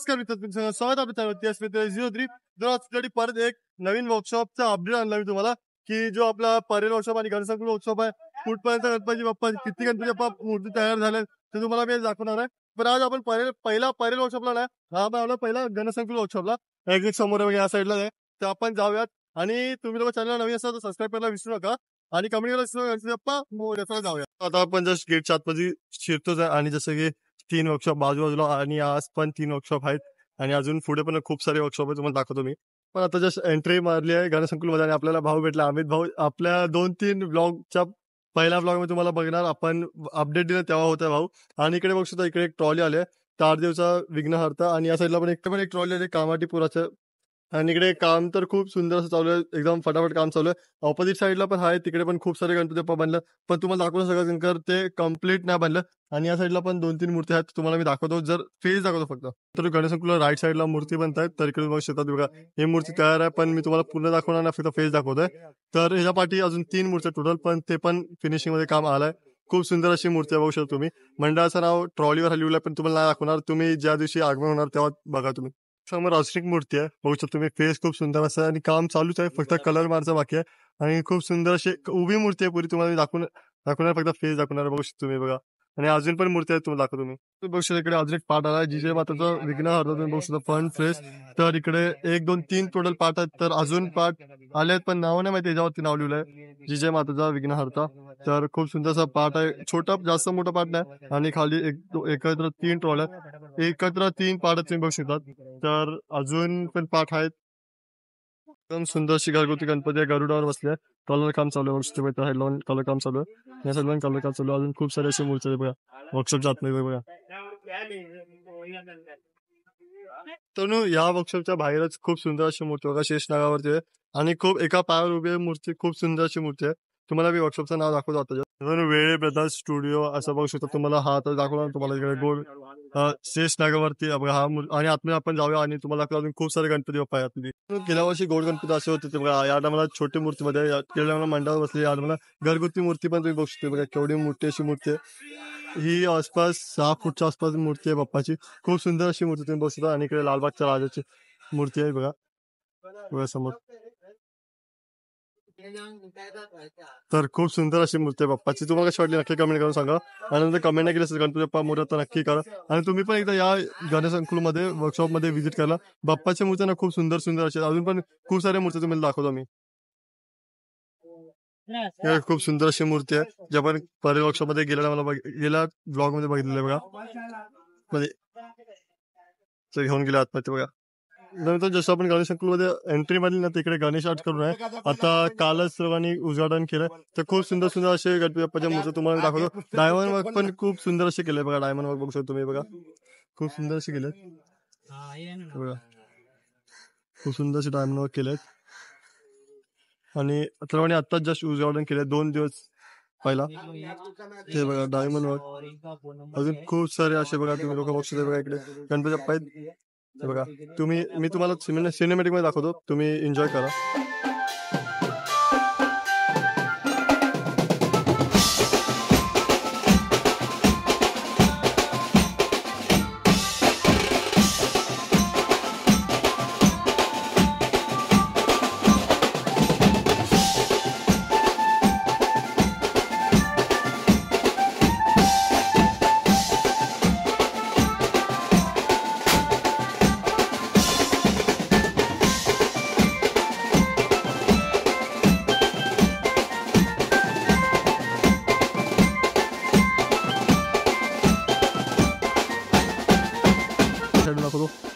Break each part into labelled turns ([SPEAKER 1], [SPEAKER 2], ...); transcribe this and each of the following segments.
[SPEAKER 1] नमस्कार मित्रांनो, स्वागत आहे मित्रांनो आज परत एक नवीन वर्कशॉपचा अपडेट आणला मी तुम्हाला की जो आपला परेल वर्कशॉप आणि गणसंकुल वर्कशॉप आहे कुठपर्यंत गणपती बाप्पा किती गणपती बाप्पा मूर्ती तयार झाल्या ते तुम्हाला मी दाखवणार आहे. पण आज आपण पहिला परेल वर्कशॉपला नाही, हा आपण पहिला गणसंकुल वर्कशॉपला एक समोर वगैरे या साईडला आहे. तर आपण जाऊयात आणि तुम्ही लोक चॅनल नवीन असाल तर सबस्क्राईब करायला विसरू नका आणि कमेंट करायला गणपती बाप्पा जाऊया. आता आपण जस्ट गेटच्या आतमध्ये शिरतोच आहे आणि जसं की 3 वर्कशॉप बाजूबाजूला आणि आज पण 3 वर्कशॉप आहेत आणि अजून पुढे पण खूप सारे वर्कशॉप आहेत, तुम्हाला दाखवतो मी. पण आता जस्ट एंट्री मारली आहे गणसंकुलमध्ये आणि आपल्याला भाऊ भेटला अमित भाऊ. आपल्या 2-3 ब्लॉगच्या पहिल्या ब्लॉगमध्ये तुम्हाला बघणार आपण अपडेट दिलं तेव्हा होता भाऊ. आणि इकडे बघू शकता इकडे एक ट्रॉली आली आहे 4 दिवसा विघ्नहर्ता आणि या साईडला पण एक ट्रॉली आली कामाटीपुराचं. आणि इकडे काम तर खूप सुंदर असं चालू आहे, एकदम फटाफट काम चालू आहे. ऑपोजिट साईडला पण आहे, तिकडे पण खूप सारे गणपती बाप्पा बनलं पण तुम्हाला दाखवू सगळं ते कम्प्लीट नाही बनलं. आणि या साईडला पण 2-3 मूर्ती आहेत, तुम्हाला मी दाखवतो, जर फेस दाखवतो फक्त. तर गणेशंकुलला राईट साईडला मूर्ती बनतायत, तर इकडे बघू शकता बघा ही मूर्ती तयार आहे, पण मी तुम्हाला पूर्ण दाखवणार नाही, फक्त फेस दाखवतोय. तर ह्याच्या पाठी अजून 3 मूर्ती टोटल, पण ते पण फिनिशिंग मध्ये काम आलंय. खूप सुंदर अशी मूर्ती बघू शकता तुम्ही. मंडळाचं नाव ट्रॉलीवर लिहिलंय पण तुम्हाला नाही दाखवणार, तुम्ही ज्या दिवशी आगमन होणार तेव्हा बघा तुम्ही. समोर अजून एक मूर्ती आहे बघू शकता तुम्ही, फेस खूप सुंदर असं आणि काम चालूच आहे, फक्त कलर मारचा बाकी आहे. आणि खूप सुंदर अशी उभी मूर्ती आहे पुरी, तुम्हाला दाखवणार फक्त फेस दाखवणार बघू शकता तुम्ही बघा. आणि अजून पण मूर्ती आहेत, तुम्हाला दाखवतो मी. बघू शकता इकडे अजून एक पार्ट आला जिजे माताचं विघ्नहर्ता तुम्ही बघू शकता फन फ्रेश. तर इकडे 1 2 3 टोटल पार्ट आहेत, तर अजून पार्ट आले आहेत पण नाव नाही माहिती, याच्यावरती नाव लिहिलंय जिजे माताचा विघ्नहर्ता. तर खूप सुंदरसा पार्ट आहे, छोटा जास्त मोठा पार्ट नाही. आणि खाली एकत्र 3 ट्रॉल्या, एकत्र 3 पार्ट तुम्ही बघू शकतात. तर अजून पण पाठ आहेत. एकदम सुंदर अशी घरगुती गणपती आहे, गरुडावर बसले, कलर काम चालू आहे, कलर काम चालू आहे, या साईडला कलर काम चालू आहे. अजून खूप सारे असे मूर्ती बघा वर्कशॉपच्या आतमध्ये बघा. तर या वर्कशॉपच्या बाहेरच खूप सुंदर अशी मूर्ती बघा शेषनागावरती आहे आणि खूप एका पायावर उभी मूर्ती, खूप सुंदर अशी मूर्ती आहे. तुम्हाला मी वर्कशॉपचं नाव दाखवतो आता. वेळे ब्रदर्स स्टुडिओ असं बघू शकता, तुम्हाला हा तर दाखवणार तुम्हाला इकडे गोल शेष नागावरती हा आणि आतमध्ये आपण जाऊया आणि तुम्हाला अजून खूप सारे गणपती बाप्पा आहेत. गेल्या वर्षी गोड गणपती असे होते ते बघा, या टायमाला छोटी मूर्तीमध्ये गेल्या मंडळावर बसली, या टायमाला घरगुती मूर्ती पण तुम्ही बघू शकता बघा, केवढी मोठी अशी मूर्ती आहे. ही आसपास 6 फूटच्या आसपास मूर्ती आहे बाप्पाची, खूप सुंदर अशी मूर्ती तुम्ही बघू शकता. आणि इकडे लालबागच्या राजाची मूर्ती आहे बघा समोर. तर खूप सुंदर अशी मूर्ती आहे बाप्पाची, तुम्हाला कशी वाटली नक्की कमेंट करून सांगा. आणि नंतर कमेंट नाही केली असेल गणपती बाप्पा मोरया तर नक्की करा. आणि तुम्ही पण एकदा या गणेशंकुलमध्ये वर्कशॉपमध्ये व्हिजिट करा. बाप्पाच्या मूर्त्या खूप सुंदर सुंदर असे, अजून पण खूप साऱ्या मूर्ती तुम्हाला दाखवतो मी. खूप सुंदर अशी मूर्ती आहे जी आपण परेल वर्कशॉपमध्ये गेल्या ब्लॉग मध्ये बघितलेलं बघा, मध्ये घेऊन गेले आतमध्ये बघा. नंतर जसं आपण गणेशंकुलमध्ये एंट्री मारली ना, तिकडे गणेश आर्ट करून आहे, आता कालच सर्वांनी उद्घाटन केलं. तर खूप सुंदर सुंदर असे गणपती बाप्पाच्या मूर्ती तुम्हाला दाखवतो. डायमंड वर्क पण खूप सुंदर असे केले बघा, डायमंड वर्क बघू शकतो तुम्ही बघा, खूप सुंदर असे केले बघा, खूप सुंदर असे डायमंड वर्क केलेत. आणि सर्वांनी आत्ताच जस्ट उद्घाटन केले 2 दिवस पहिला, ते बघा डायमंड वर्क. अजून खूप सारे असे बघा तुम्ही लोक बघू शकता बघा, इकडे गणपती बाप्पा आहेत बघा. मी तुम्हाला सिनेमॅटिक मध्ये दाखवतो, तुम्ही एन्जॉय करा.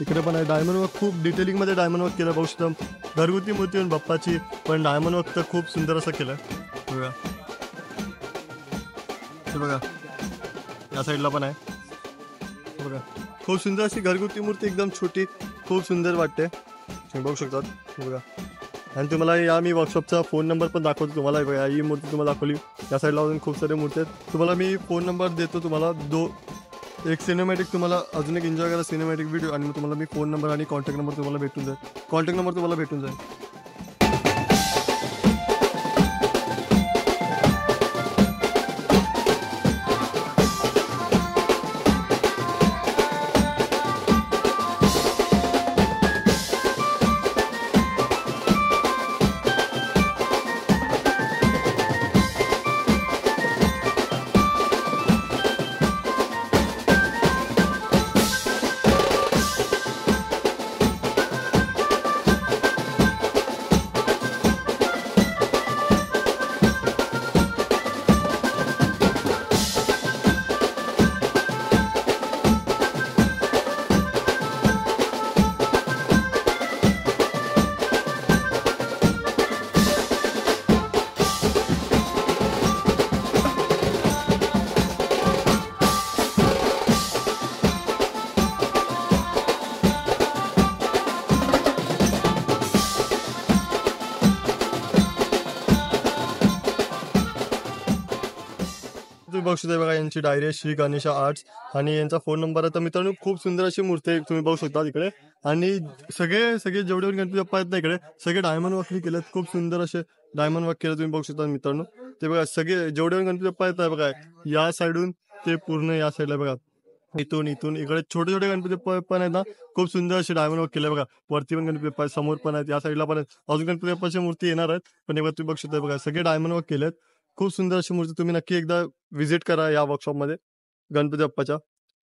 [SPEAKER 1] इकडे पण आहे डायमंड वर्क, खूप डिटेलिंग मध्ये डायमंड वर्क केलं बघू शकता. घरगुती मूर्ती बाप्पाची, पण डायमंड वर्क तर खूप सुंदर असं केलं बघा. बघा या साईडला पण आहे बघा, खूप सुंदर अशी घरगुती मूर्ती, एकदम छोटी, खूप सुंदर वाटते, बघू शकतात बघा. आणि तुम्हाला मी वर्कशॉपचा फोन नंबर पण दाखवतो तुम्हाला बघा. ही मूर्ती तुम्हाला दाखवली, या साईडला अजून खूप सारे मूर्ती आहेत. तुम्हाला मी फोन नंबर देतो तुम्हाला, एक सिनेमॅटिक तुम्हाला अजून एक एन्जॉय करा सिनेमॅटिक व्हिडिओ. आणि मग तुम्हाला मी फोन नंबर आणि कॉन्टॅक्ट नंबर तुम्हाला भेटून जाईल. तुम्ही बघू शकता बघा, यांची डायरी आहे श्री गणेशा आर्ट्स आणि यांचा फोन नंबर आहे. तर मित्रांनो खूप सुंदर अशी मूर्ती आहे, तुम्ही बघू शकता इकडे. आणि सगळे सगळे जेवढे पण गणपती बाप्पा आहेत ना इकडे, सगळे डायमंड वर्क केलेत. खूप सुंदर असे डायमंड वर्क केलं, तुम्ही बघू शकता मित्रांनो. ते बघा सगळे जेवढे पण गणपती बाप्पा आहेत ना बघा, या साईडून ते पूर्ण या साईडला बघा, इथून इथून इकडे छोटे छोटे गणपती बाप्पा पण आहेत ना, खूप सुंदर असे डायमंड वर्क केले बघा. वरती पण गणपती बाप्पा आहेत, समोर पण आहेत, या साईडला पण आहेत. अजून गणपती बाप्पाची मूर्ती येणार आहेत, पण हे बघा तुम्ही बघू शकता बघा, सगळे डायमंड वर्क केलेत. खूप सुंदर अशी मूर्ती, तुम्ही नक्की एकदा व्हिजिट करा या वर्कशॉपमध्ये गणपती बाप्पाच्या.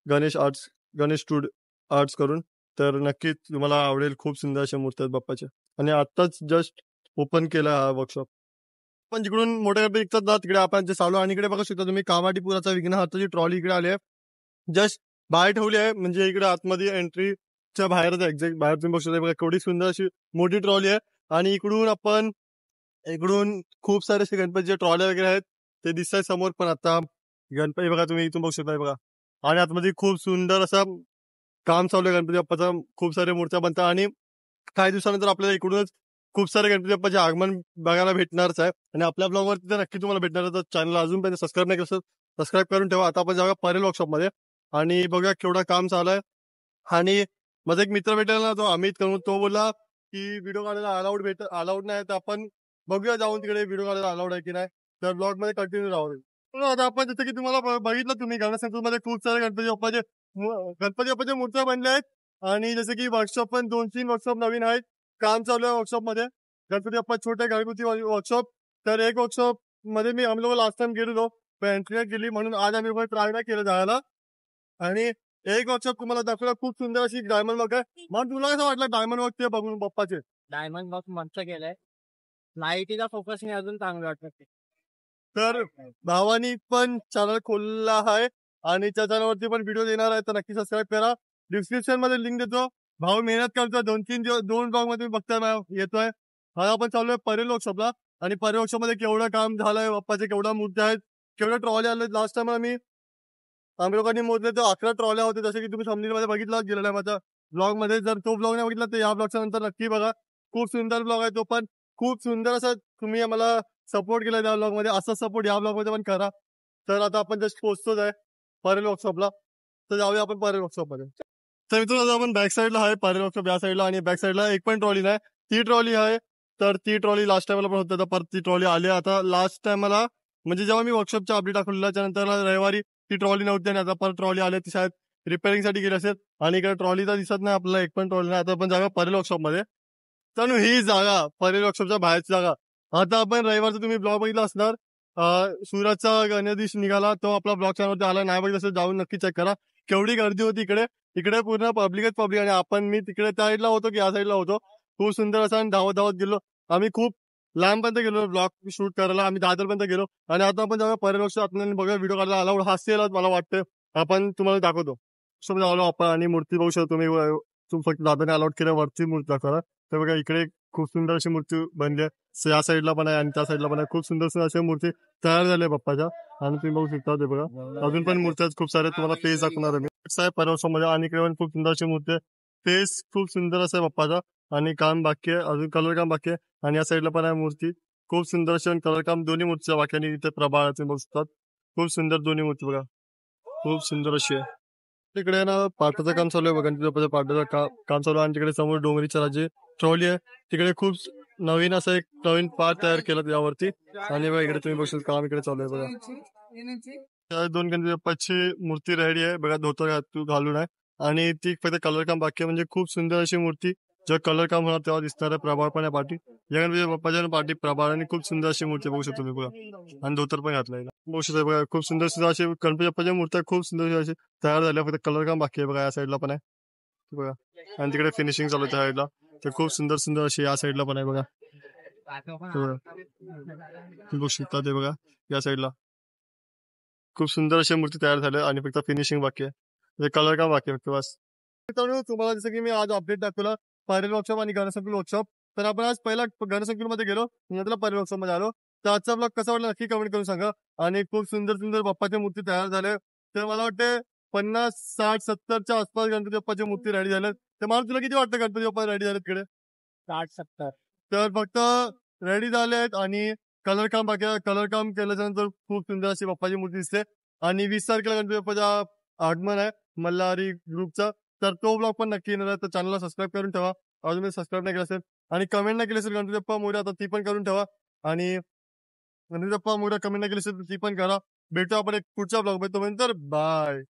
[SPEAKER 1] Ganesh arts, Ganesh stood arts करून, तर नक्कीच तुम्हाला आवडेल. खूप सुंदर अशा मूर्ती आहेत बाप्पाच्या आणि आत्ताच जस्ट ओपन केला हा वर्कशॉप. पण जिकडून मोठे गणपती विकतात ना तिकडे आपण जे चालू, आणि इकडे बघू शकता तुम्ही कामाटीपुराचा विघ्नहर्ताची ट्रॉली इकडे आली आहे, जस्ट बाहेर ठेवली आहे. म्हणजे इकडे आतमध्ये एंट्रीच्या बाहेरच एक्झॅक्ट बाहेर तुम्ही बघू शकता बघा, केवढी सुंदर अशी मोठी ट्रॉली आहे. आणि इकडून खूप सारे असे गणपतीचे ट्रॉल्या वगैरे आहेत, ते दिसत समोर. पण आता गणपती बघा तुम्ही इथून बघू शकता बघा, आणि आतमध्ये खूप सुंदर असं काम चालू आहे गणपती बाप्पाचं. खूप सारे मूर्त्या बनतात आणि काही दिवसानंतर आपल्याला इकडूनच खूप सारे गणपती बाप्पाचे आगमन बघायला भेटणारच आहे. आणि आपल्या ब्लॉगवरती तर नक्की तुम्हाला भेटणार आहे. तर चॅनल अजूनपर्यंत सबस्क्राईब नाही केलं, सबस्क्राईब करून ठेवा. आता आपण जाऊया परेल वर्कशॉपमध्ये आणि बघूया केवढा काम चालू आहे. आणि माझा एक मित्र भेटला ना, तो अमित करून, तो बोलला की व्हिडिओ काढायला अलाउड नाही, तर आपण बघूया जाऊन तिकडे व्हिडिओ काढायला अलाउड आहे की नाही. तर ब्लॉग मध्ये कंटिन्यू राहू. तर आता आपण जसं की तुम्हाला बघितलं, तुम्ही गणेशमध्ये खूप सारे गणपती बाप्पाचे मूर्त्या बनल्या आहेत. आणि जसं की वर्कशॉप पण 2-3 वर्कशॉप नवीन आहेत, काम चालू आहे वर्कशॉपमध्ये. गणपती बाप्पा छोटे घरगुती वर्कशॉप. तर एक वर्कशॉप मध्ये आम्ही लोक लास्ट टाइम गेलेलो, पण एंट्री नाही केली, म्हणून आज आम्ही ट्राय नाही केलं जायला. आणि एक वर्कशॉप तुम्हाला दाखवला, खूप सुंदर अशी डायमंड वर्क आहे. मग तुला कसं वाटलं डायमंड वर्क ते बघून बाप्पाचे?
[SPEAKER 2] डायमंड बॉक्स मस्त केलंय. लाईटीचा फोकसने अजून चांगलं वाटतं ते.
[SPEAKER 1] तर भावानी पण चॅनल खोलला आहे आणि त्या चॅनलवरती पण व्हिडिओ देणार आहे, तर नक्की सबस्क्राईब करा. डिस्क्रिप्शन मध्ये लिंक देतो. भाऊ मेहनत करतो, 2-3 दिवस 2 ब्लॉग मध्ये बघताय येतोय. हा आपण चालू आहे परेल वर्कशॉपला. आणि परेल वर्कशॉप मध्ये केवढं काम झालंय बाप्पाचे, केवढ्या मूर्त्या आहेत, केवढ्या ट्रॉली आले. लास्ट टाइम आम्ही लोकांनी मोजले तर 11 ट्रॉल्या होते, जसे की तुम्ही thumbnail मध्ये बघितलं गेलेल्या माझ्या ब्लॉग मध्ये. जर तो ब्लॉग नाही बघितला तर या ब्लॉगच्या नंतर नक्की बघा. खूप सुंदर ब्लॉग आहे तो पण. खूप सुंदर असं तुम्ही आम्हाला सपोर्ट केला त्या ब्लॉग मध्ये, असा सपोर्ट या ब्लॉग मध्ये पण करा. तर आता आपण जस्ट पोहोचतोच आहे परेल वर्कशॉपला, तर जाऊया आपण परेल वर्कशॉप मध्ये. तर मित्रांनो आता आपण बॅक साईडला आहे परेल वर्कशॉप या साईडला, आणि बॅक साईडला एक पण ट्रॉली नाही, ती ट्रॉली आहे. तर ती ट्रॉली लास्ट टाइमला पण होतं, तर परत ती ट्रॉली आली आता लास्ट टाइमला. म्हणजे जेव्हा मी वर्कशॉपच्या अपडेट दाखवलेला त्यानंतर रविवारी ती ट्रॉली नव्हती, आणि आता परत ट्रॉली आली, ती शायद रिपेअरिंग साठी गेली असेल. आणि इकडे ट्रॉली तर दिसत नाही आपल्याला, एक पण ट्रॉली नाही. आता आपण जागा परेल वर्कशॉप मध्ये. तर ही जागा परेल वर्कशॉपच्या बाहेरची जागा. आता आपण रविवारचा तुम्ही ब्लॉग बघितला असणार, सूरजचा गणेश निघाला, तो आपला ब्लॉग चॅनलवरती आला. नाही बघितलं असेल जाऊन नक्की चेक करा, केवढी गर्दी होती इकडे. इकडे पूर्ण पब्लिकच पब्लिक. आणि मी तिकडे त्या साईडला होतो की या साईडला होतो, खूप सुंदर असं. आणि धावत धावत गेलो आम्ही, खूप लांबपर्यंत गेलो ब्लॉग शूट करायला. आम्ही दादरपर्यंत गेलो. आणि आता आपण जेव्हा परेल वर्कशॉप बघा, व्हिडिओ काढला अलाउड हास्य मला वाटतं, आपण तुम्हाला दाखवतो. समजा आलो आपण आणि मूर्ती बघू शकतो तुम्ही. फक्त दादाने अलाउड केल्या वरची मूर्ती दाखवा. तर बघा इकडे खूप सुंदर अशी मूर्ती बनली आहे, या साईडला पण आहे आणि त्या साईडला पण आहे. खूप सुंदर सुंदर अशा मूर्ती तयार झाल्या बाप्पाच्या, आणि तुम्ही बघू शकता ते बघा. अजून पण मूर्त्या खूप साऱ्या, तुम्हाला फेस दाखवणार आहे मी परवामध्ये. आणि इकडे पण खूप सुंदर अशी मूर्ती आहे, फेस खूप सुंदर असं आहे बाप्पाचा. आणि काम बाकी आहे, अजून कलर काम बाकी आहे. आणि या साईडला पण आहे मूर्ती, खूप सुंदर अशी कलर काम दोन्ही मूर्तीच्या बाकी. आणि इथे प्रभाळ तुम्ही बघू शकतात, खूप सुंदर दोन्ही मूर्ती बघा, खूप सुंदर अशी आहे. तिकडे ना पाटाचं काम चालू आहे बघा, गणपती पाटाचं काम चालू आहे. आणि तिकडे समोर डोंगरीच्या राजे ट्रॉली आहे, तिकडे खूप नवीन असं एक नवीन पार्ट तयार केलं यावरती. आणि बघा इकडे तुम्ही बघू काम इकडे चालू आहे बघा. त्या 2 गणपती बाप्पाची मूर्ती रेडी आहे बघा, धोतर घालून आहे. आणि ती फक्त कलर काम बाकी आहे. म्हणजे खूप सुंदर अशी मूर्ती, जेव्हा कलर काम होणार तेव्हा दिसणार आहे. प्रभाळ पण आहे पाठी, या गणपती बाप्पाच्या पाठी प्रभाळ. आणि खूप सुंदर अशी मूर्ती बघू शकतो तुम्ही बघा, आणि धोतर पण घातलंय बघू शकता बघा. खूप सुंदर सुंदर अशी गणपती बाप्पाच्या मूर्त्या खूप सुंदर अशी तयार झाल्या, फक्त कलर काम बाकी आहे बघा. या साईडला पण आहे बघा, आणि तिकडे फिनिशिंग चालू आहे त्या साईडला. तर खूप सुंदर सुंदर अशी या साईडला पण आहे बघा. बघू शकता ते बघा, या साईडला खूप सुंदर अशा मूर्ती तयार झाल्या, आणि फक्त फिनिशिंग बाकी आहे, कलर काम बाकी आहे फक्त बस. मित्रांनो तुम्हाला जसं की मी आज अपडेट दाखवलं परेल वर्कशॉप आणि गणेशसंकुल वर्कशॉप. तर आपण आज पहिला गणेशसंकुल मध्ये गेलो, नंतर परेल वर्कशॉप मध्ये आलो. तर आजचा ब्लॉग कसा वाटला नक्की कमेंट करून सांगा. आणि खूप सुंदर सुंदर बाप्पाच्या मूर्ती तयार झाल्या. तर मला वाटतं 50, 60, 70च्या आसपास गणपती बाप्पाच्या मूर्ती रेडी झाल्यात. तर मला तुला किती वाटतं गणपती बाप्पा रेडी झालेत इकडे?
[SPEAKER 2] 60-70.
[SPEAKER 1] तर फक्त रेडी झाले आहेत, आणि कलर काम बाकी आहे. कलर काम केल्याच्या नंतर खूप सुंदर अशी बाप्पाची मूर्ती दिसते. आणि 20 तारखेला गणपती बाप्पाचा आगमन आहे मल्हारी ग्रुपचा. तर तो ब्लॉग पण नक्की येणार आहे. तर चॅनलला सबस्क्राईब करून ठेवा. अजून सबस्क्राईब नाही केलं असेल आणि कमेंट नाही केली असेल गणपती बाप्पा मोरया, तर ती पण करून ठेवा. आणि गणपती बाप्पा मोरया कमेंट नाही केली असेल तर ती पण करा. भेटू आपण एक पुढच्या ब्लॉग मध्ये. तोपर्यंत बाय.